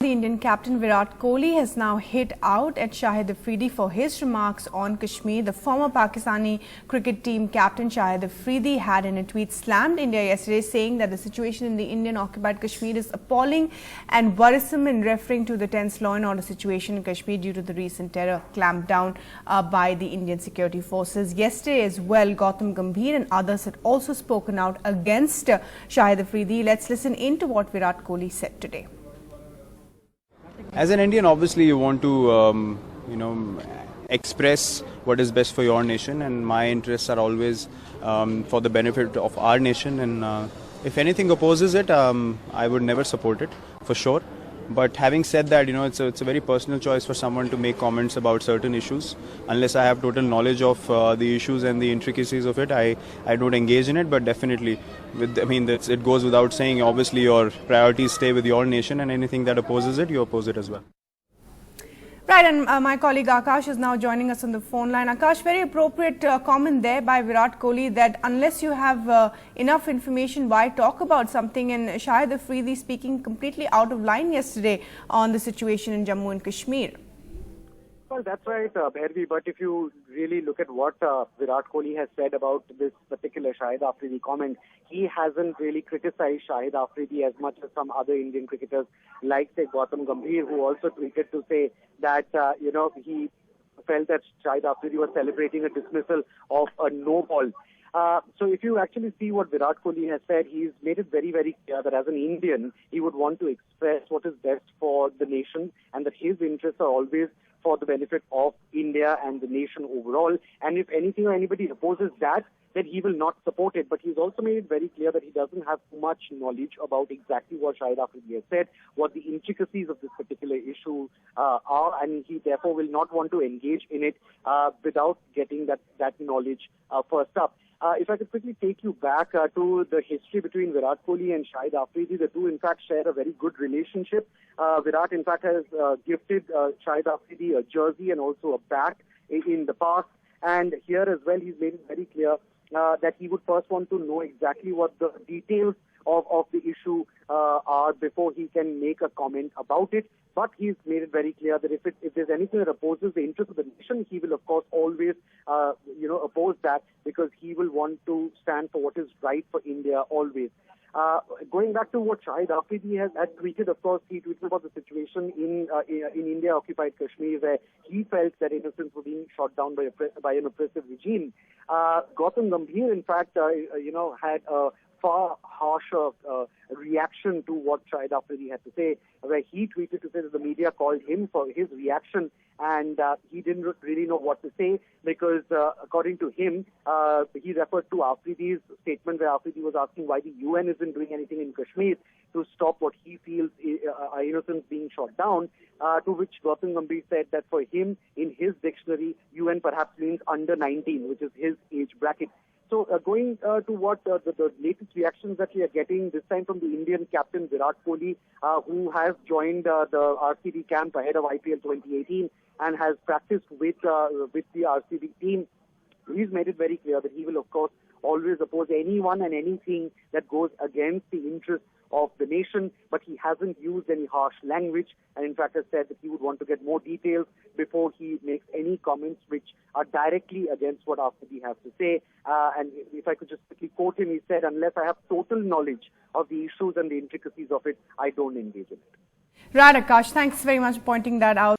the Indian captain Virat Kohli has now hit out at Shahid Afridi for his remarks on Kashmir. The former Pakistani cricket team captain Shahid Afridi had in a tweet slammed India yesterday, saying that the situation in the Indian occupied Kashmir is appalling and worrisome, in referring to the tense law and order situation in Kashmir due to the recent terror clampdown by the Indian security forces. Yesterday as well, Gautam Gambhir and others had also spoken out against Shahid Afridi. Let's listen in to what Virat Kohli said today. As an Indian, obviously you want to, express what is best for your nation, and my interests are always for the benefit of our nation. And if anything opposes it, I would never support it, for sure. But having said that, it's a very personal choice for someone to make comments about certain issues. Unless I have total knowledge of the issues and the intricacies of it, I don't engage in it. But definitely, it goes without saying, obviously your priorities stay with your nation, and anything that opposes it, you oppose it as well. Right, and my colleague Akash is now joining us on the phone line. Akash, very appropriate comment there by Virat Kohli that unless you have enough information, why talk about something? And Shahid Afridi speaking completely out of line yesterday on the situation in Jammu and Kashmir. Well, that's right, Bhairavi, but if you really look at what Virat Kohli has said about this particular Shahid Afridi comment, he hasn't really criticized Shahid Afridi as much as some other Indian cricketers, like, say, Gautam Gambhir, who also tweeted to say that, he felt that Shahid Afridi was celebrating a dismissal of a no ball. So if you actually see what Virat Kohli has said, he's made it very, very clear that as an Indian, he would want to express what is best for the nation, and that his interests are always for the benefit of India and the nation overall. And if anything or anybody opposes that, then he will not support it. But he's also made it very clear that he doesn't have too much knowledge about exactly what Shahid Afridi has said, what the intricacies of this particular issue are, and he therefore will not want to engage in it without getting that knowledge first up. If I could quickly take you back to the history between Virat Kohli and Shahid Afridi, the two in fact share a very good relationship. Virat in fact has gifted Shahid Afridi a jersey and also a bat in the past. And here as well, he's made it very clear that he would first want to know exactly what the details of the issue are before he can make a comment about it. But he's made it very clear that if there's anything that opposes the interest of the nation, he will of course always oppose that, because he will want to stand for what is right for India always. Going back to what Shahid Afridi had tweeted, of course, he tweeted about the situation in India-occupied Kashmir, where he felt that innocents were being shot down by an oppressive regime. Gautam Gambhir, in fact, had a far harsher reaction to what Shahid Afridi had to say, where he tweeted to say that the media called him for his reaction, and he didn't really know what to say, because according to him, he referred to Afridi's statement where Afridi was asking why the UN isn't doing anything in Kashmir to stop what he feels are innocents being shot down, to which Gautam Gambhir said that for him, in his dictionary, UN perhaps means under 19, which is his age bracket. So going to what the latest reactions that we are getting, this time from the Indian captain Virat Kohli, who has joined the RCB camp ahead of IPL 2018 and has practiced with the RCB team. He's made it very clear that he will, of course, always oppose anyone and anything that goes against the interests of the nation, but he hasn't used any harsh language, and in fact has said that he would want to get more details before he makes any comments which are directly against what Afridi has to say. And if I could just quickly quote him, he said, "Unless I have total knowledge of the issues and the intricacies of it, I don't engage in it." Right, Akash, thanks very much for pointing that out.